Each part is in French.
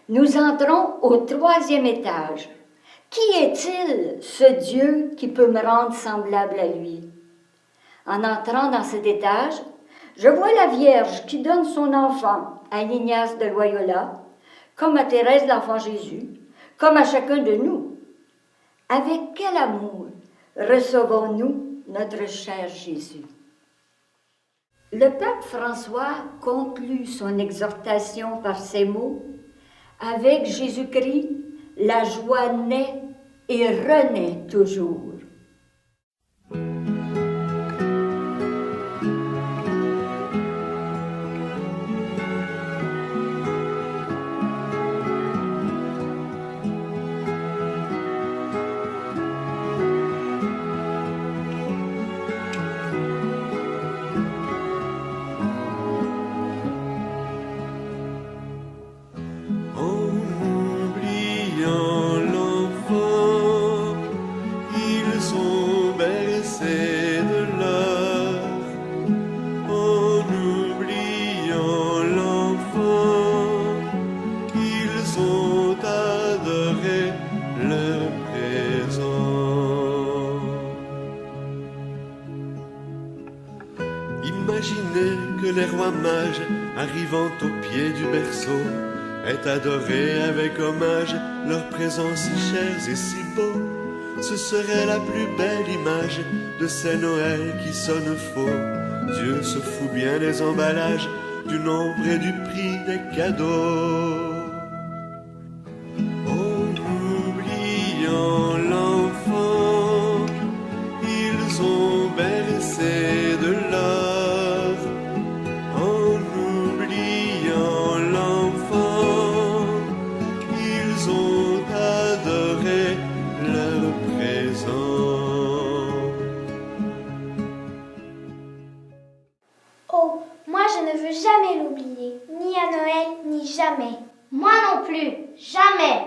Nous entrons au 3e étage. Qui est-il, ce Dieu qui peut me rendre semblable à lui? En entrant dans cet étage, je vois la Vierge qui donne son enfant à Ignace de Loyola, comme à Thérèse l'Enfant Jésus, comme à chacun de nous. Avec quel amour recevons-nous notre cher Jésus? Le pape François conclut son exhortation par ces mots: « Avec Jésus-Christ, la joie naît et renaît toujours. » Imaginez que les rois mages, arrivant au pied du berceau, aient adoré avec hommage leur présence si chers et si beaux. Ce serait la plus belle image de ces Noëls qui sonnent faux. Dieu se fout bien des emballages, du nombre et du prix des cadeaux. En oubliant l'enfant, ils ont bercé de l'or. En oubliant l'enfant, ils ont adoré leur présent. Oh, moi je ne veux jamais l'oublier, ni à Noël, ni jamais. Moi non plus, jamais.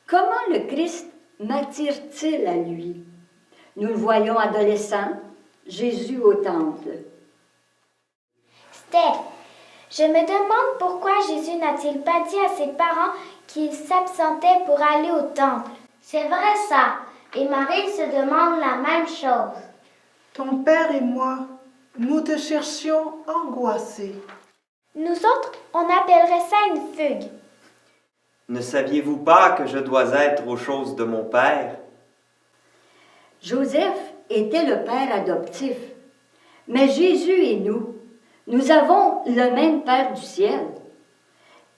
Comment le Christ m'attire-t-il à lui? Nous le voyons adolescent, Jésus au temple. Steph, je me demande pourquoi Jésus n'a-t-il pas dit à ses parents qu'il s'absentait pour aller au temple. C'est vrai ça, et Marie se demande la même chose. Ton père et moi, nous te cherchions angoissés. Nous autres, on appellerait ça une fugue. Ne saviez-vous pas que je dois être aux choses de mon père? Joseph était le père adoptif, mais Jésus et nous avons le même Père du ciel.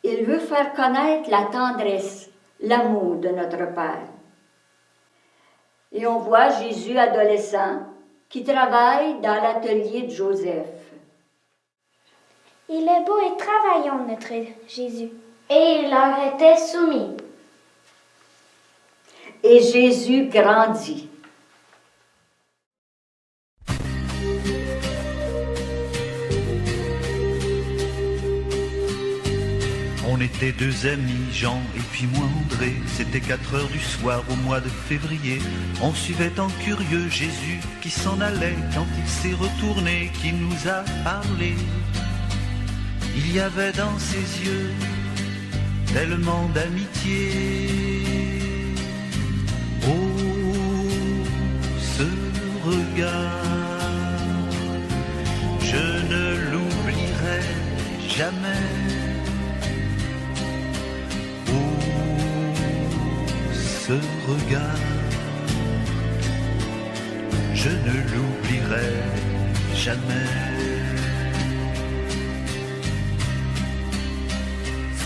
Il veut faire connaître la tendresse, l'amour de notre Père. Et on voit Jésus adolescent qui travaille dans l'atelier de Joseph. Il est beau et travaillant, notre Jésus. Et il leur était soumis. Et Jésus grandit. On était deux amis, Jean et puis moi André. C'était 4 heures du soir au mois de février. On suivait en curieux Jésus qui s'en allait. Quand il s'est retourné, qui nous a parlé. Il y avait dans ses yeux tellement d'amitié. Oh, ce regard, je ne l'oublierai jamais. Ce regard, je ne l'oublierai jamais.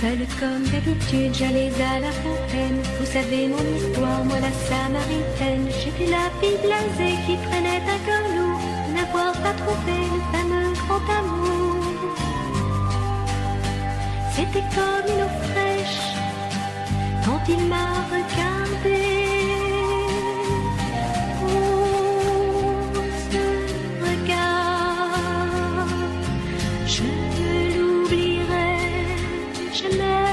Seule comme d'habitude, j'allais à la fontaine. Vous savez mon histoire, moi la Samaritaine. J'ai vu la fille blasée qui traînait un cœur lourd, n'avoir pas trouvé le fameux grand amour. C'était comme une eau fraîche quand il m'a regardé. Oh, ce regard, je ne l'oublierai jamais.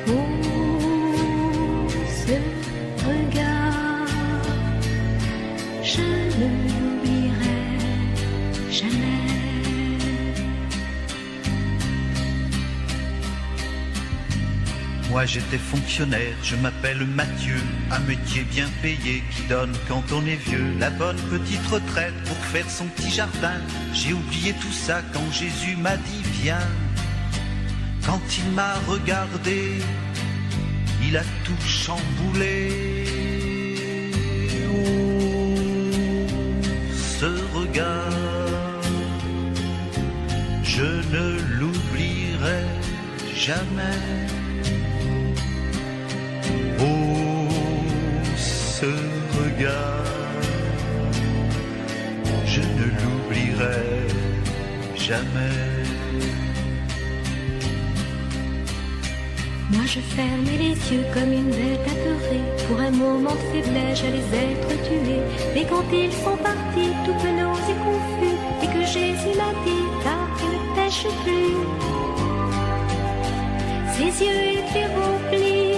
Oh, ce regard, je ne l'oublierai jamais. moi j'étais fonctionnaire, je m'appelle Mathieu, un métier bien payé qui donne quand on est vieux la bonne petite retraite pour faire son petit jardin. J'ai oublié tout ça quand Jésus m'a dit viens. Quand il m'a regardé, il a tout chamboulé. Oh, ce regard, je ne l'oublierai jamais. Oh, ce regard, je ne l'oublierai jamais. Moi je fermais les yeux comme une bête apeurée. Pour un moment de faiblesse, j'allais être tuée. Mais quand ils sont partis, tout penaud et confus, et que Jésus m'a dit, ah, ne pêche plus. Ses yeux étaient remplis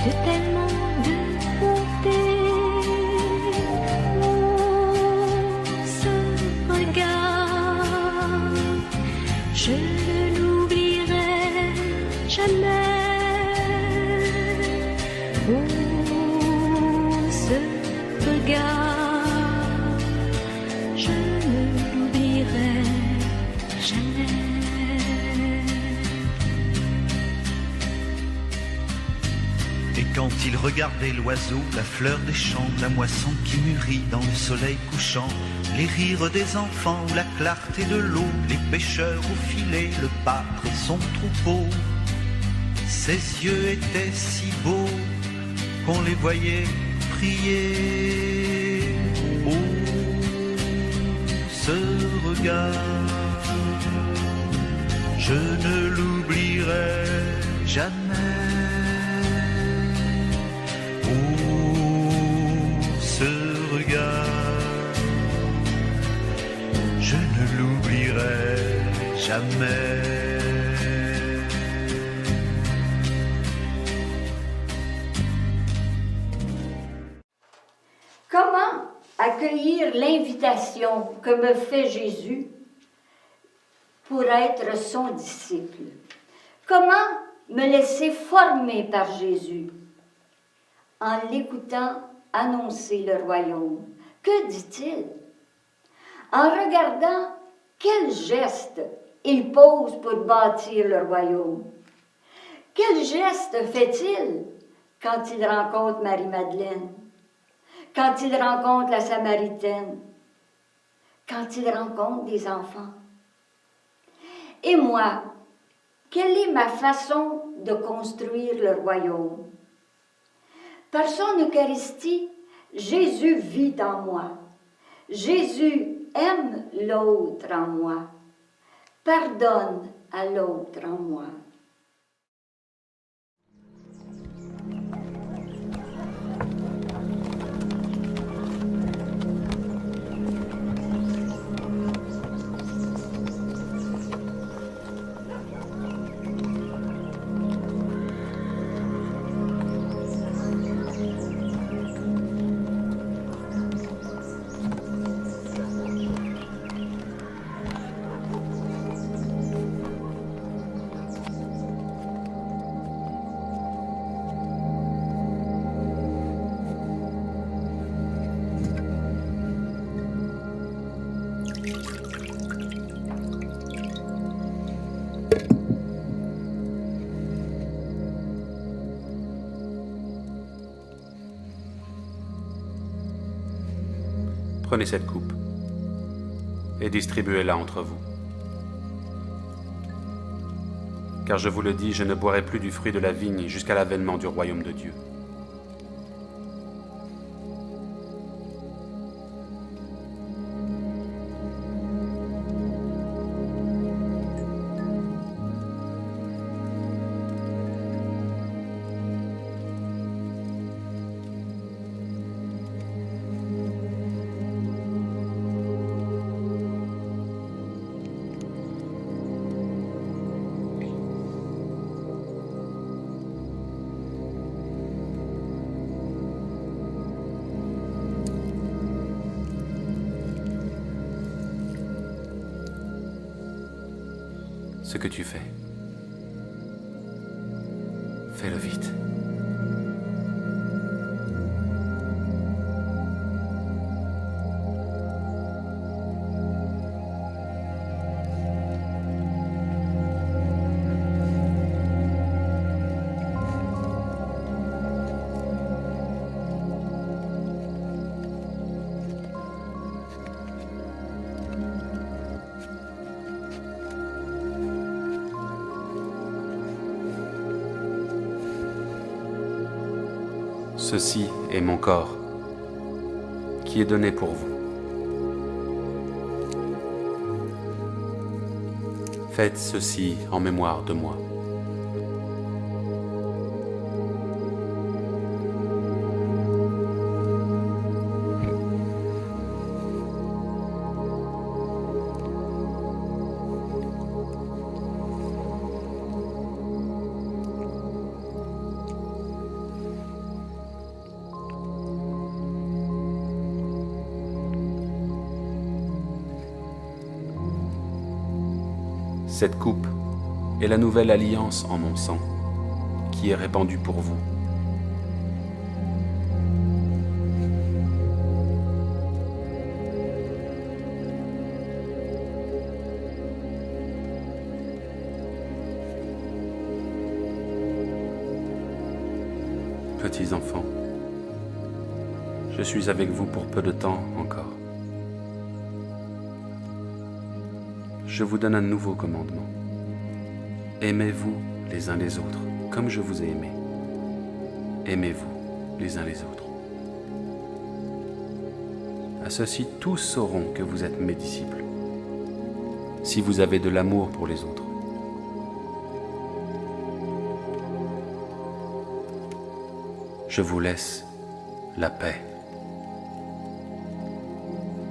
de tellement de bonté. Oh, ce regard, je ne l'oublierai jamais. Oh, ce regard, je ne l'oublierai jamais. Et quand il regardait l'oiseau, la fleur des champs, la moisson qui mûrit dans le soleil couchant, les rires des enfants, la clarté de l'eau, les pêcheurs au filet, le pâtre et son troupeau, ses yeux étaient si beaux qu'on les voyait prier. Oh, ce regard, je ne l'oublierai jamais. Oh, ce regard, je ne l'oublierai jamais. Comment accueillir l'invitation que me fait Jésus pour être son disciple? Comment me laisser former par Jésus? En l'écoutant annoncer le royaume. Que dit-il? En regardant quel geste il pose pour bâtir le royaume. Quel geste fait-il quand il rencontre Marie-Madeleine? Quand il rencontre la Samaritaine, quand il rencontre des enfants. Et moi, quelle est ma façon de construire le royaume? Par son Eucharistie, Jésus vit en moi. Jésus aime l'autre en moi. Pardonne à l'autre en moi. Prenez cette coupe et distribuez-la entre vous. Car je vous le dis, je ne boirai plus du fruit de la vigne jusqu'à l'avènement du royaume de Dieu. Ce que tu fais, Fais-le vite. Ceci est mon corps, qui est donné pour vous. Faites ceci en mémoire de moi. Cette coupe est la nouvelle alliance en mon sang, qui est répandue pour vous. Petits enfants, je suis avec vous pour peu de temps encore. Je vous donne un nouveau commandement. Aimez-vous les uns les autres, comme je vous ai aimé. Aimez-vous les uns les autres. À ceci, tous sauront que vous êtes mes disciples, si vous avez de l'amour pour les autres. Je vous laisse la paix.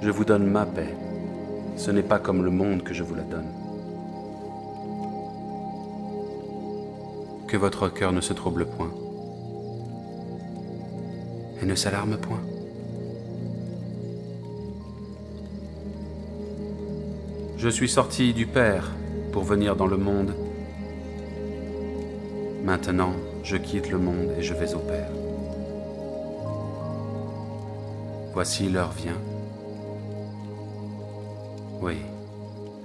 Je vous donne ma paix. Ce n'est pas comme le monde que je vous la donne. Que votre cœur ne se trouble point et ne s'alarme point. Je suis sorti du Père pour venir dans le monde. Maintenant, je quitte le monde et je vais au Père. Voici l'heure vient. Oui,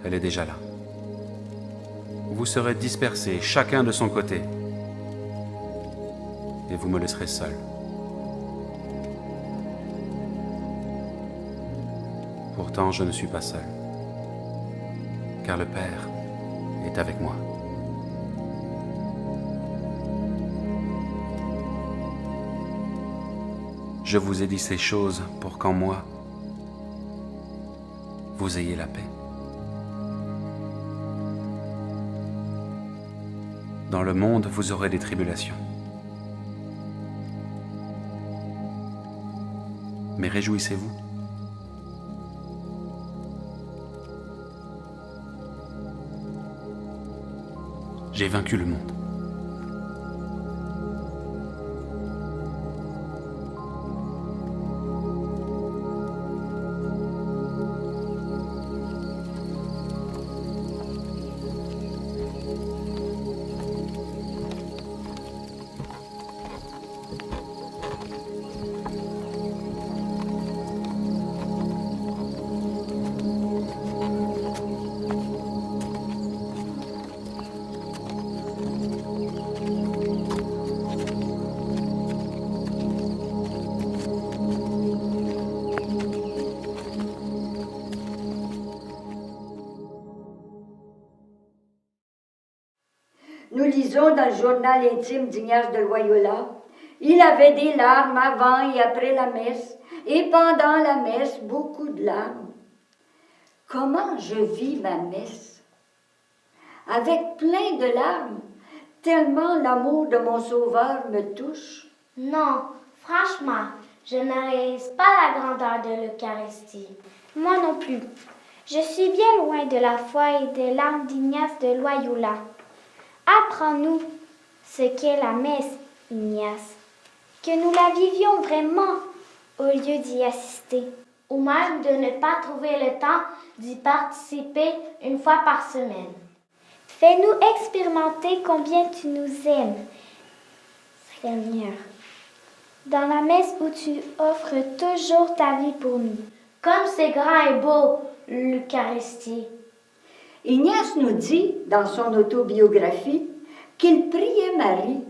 elle est déjà là. Vous serez dispersés, chacun de son côté, et vous me laisserez seul. Pourtant, je ne suis pas seul, car le Père est avec moi. Je vous ai dit ces choses pour qu'en moi, vous ayez la paix. Dans le monde, vous aurez des tribulations. Mais réjouissez-vous. J'ai vaincu le monde. Nous lisons dans le journal intime d'Ignace de Loyola, il avait des larmes avant et après la messe, et pendant la messe, beaucoup de larmes. Comment je vis ma messe? Avec plein de larmes, tellement l'amour de mon Sauveur me touche. Non, franchement, je ne réalise pas la grandeur de l'Eucharistie. Moi non plus. Je suis bien loin de la foi et des larmes d'Ignace de Loyola. Apprends-nous ce qu'est la messe, Ignace, que nous la vivions vraiment au lieu d'y assister. Ou même de ne pas trouver le temps d'y participer une fois par semaine. Fais-nous expérimenter combien tu nous aimes Seigneur, dans la messe où tu offres toujours ta vie pour nous. Comme c'est grand et beau, l'Eucharistie. Ignace nous dit, dans son autobiographie, qu'il priait Marie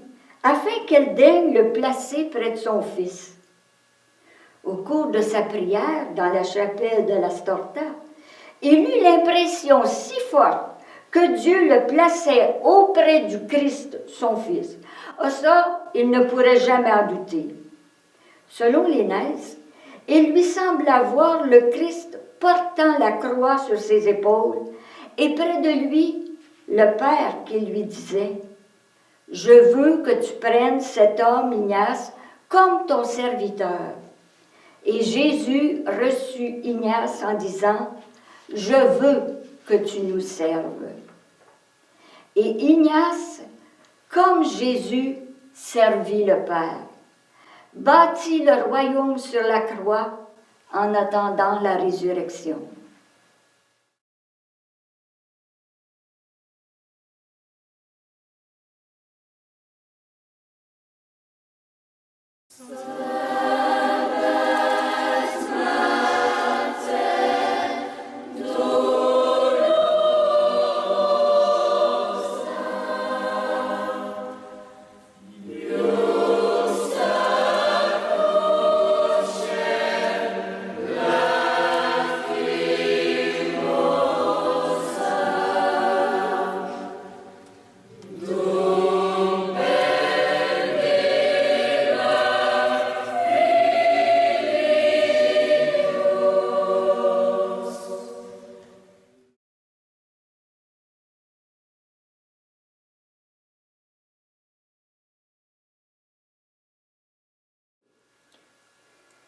afin qu'elle daigne le placer près de son fils. Au cours de sa prière dans la chapelle de la Storta, il eut l'impression si forte que Dieu le plaçait auprès du Christ, son fils. Ça, il ne pourrait jamais en douter. Selon l'Énèse, il lui sembla voir le Christ portant la croix sur ses épaules et près de lui, le Père qui lui disait « Je veux que tu prennes cet homme, Ignace, comme ton serviteur. » Et Jésus reçut Ignace en disant « Je veux que tu nous serves. » Et Ignace, comme Jésus, servit le Père, bâtit le royaume sur la croix en attendant la résurrection.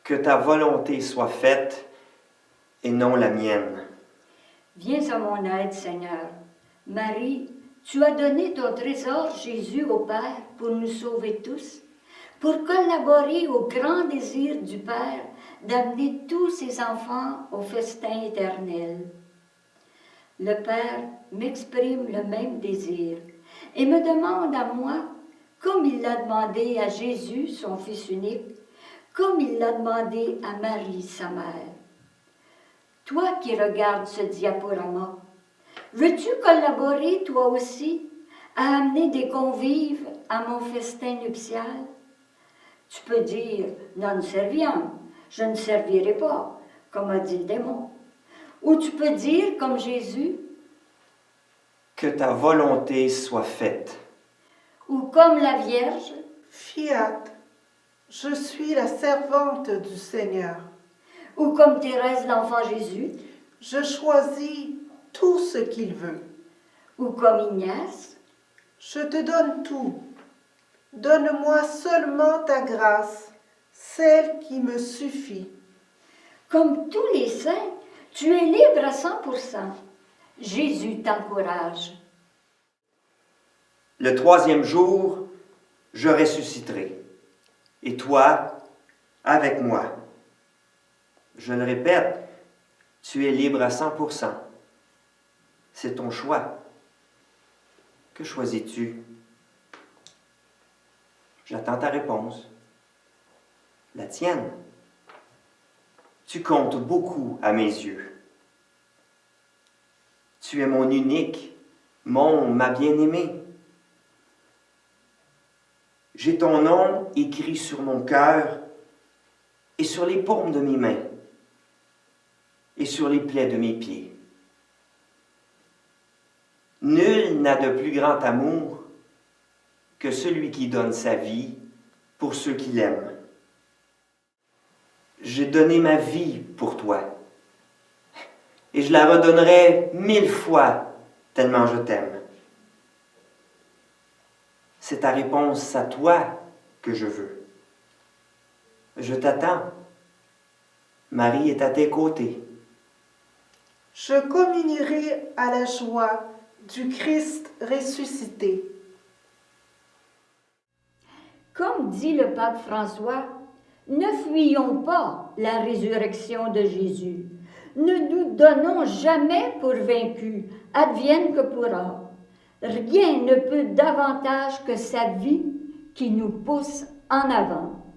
Que ta volonté soit faite et non la mienne. Viens à mon aide, Seigneur. Marie, tu as donné ton trésor Jésus au Père pour nous sauver tous, pour collaborer au grand désir du Père d'amener tous ses enfants au festin éternel. Le Père m'exprime le même désir et me demande à moi, comme il l'a demandé à Jésus, son Fils unique, comme il l'a demandé à Marie, sa mère. Toi qui regardes ce diaporama, veux-tu collaborer toi aussi à amener des convives à mon festin nuptial? Tu peux dire « non serviam », je ne servirai pas, comme a dit le démon. Ou tu peux dire, comme Jésus, « Que ta volonté soit faite. » Ou comme la Vierge, « Fiat, je suis la servante du Seigneur. » Ou comme Thérèse l'Enfant Jésus, « Je choisis tout ce qu'il veut. » Ou comme Ignace, « Je te donne tout. Donne-moi seulement ta grâce, celle qui me suffit. » Comme tous les saints, tu es libre à 100%. Jésus t'encourage. Le 3e jour, je ressusciterai. Et toi, avec moi. Je le répète, tu es libre à 100%. C'est ton choix. Que choisis-tu? J'attends ta réponse. La tienne. Tu comptes beaucoup à mes yeux. Tu es mon unique, ma bien-aimée. J'ai ton nom écrit sur mon cœur et sur les paumes de mes mains et sur les plaies de mes pieds. Nul n'a de plus grand amour que celui qui donne sa vie pour ceux qui l'aiment. J'ai donné ma vie pour toi et je la redonnerai 1000 fois tellement je t'aime. C'est ta réponse à toi que je veux. Je t'attends. Marie est à tes côtés. Je communierai à la joie du Christ ressuscité. Comme dit le pape François, ne fuyons pas la résurrection de Jésus. Ne nous donnons jamais pour vaincus, advienne que pourra. Rien ne peut davantage que sa vie qui nous pousse en avant.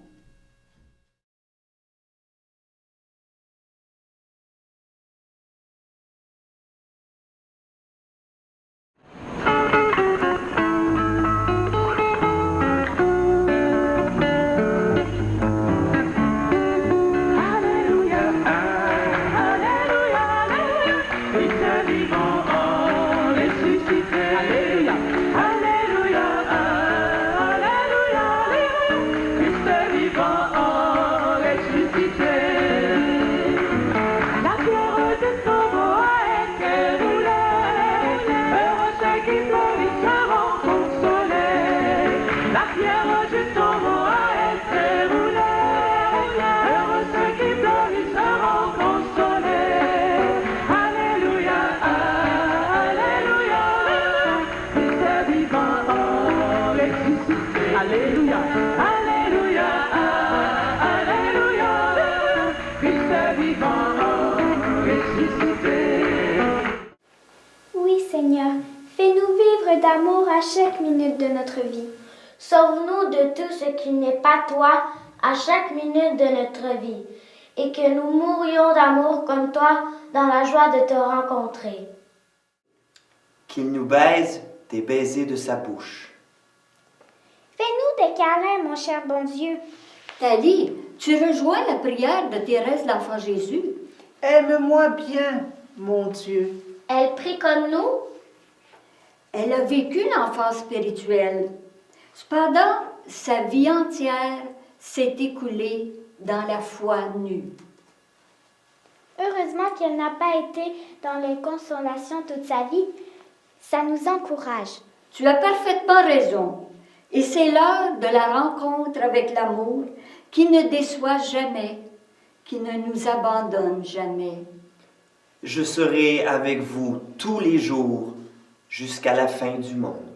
Oui, Seigneur, fais-nous vivre d'amour à chaque minute de notre vie. Sauve-nous de tout ce qui n'est pas toi à chaque minute de notre vie, et que nous mourions d'amour comme toi dans la joie de te rencontrer. Qu'il nous baise des baisers de sa bouche. Fais-nous des câlins, mon cher bon Dieu. Thalie, tu rejoins la prière de Thérèse l'Enfant Jésus. Aime-moi bien, mon Dieu. Elle prie comme nous. Elle a vécu l'enfance spirituelle. Cependant, sa vie entière s'est écoulée dans la foi nue. Heureusement qu'elle n'a pas été dans les consolations toute sa vie. Ça nous encourage. Tu as parfaitement raison. Et c'est l'heure de la rencontre avec l'amour qui ne déçoit jamais, qui ne nous abandonne jamais. Je serai avec vous tous les jours jusqu'à la fin du monde.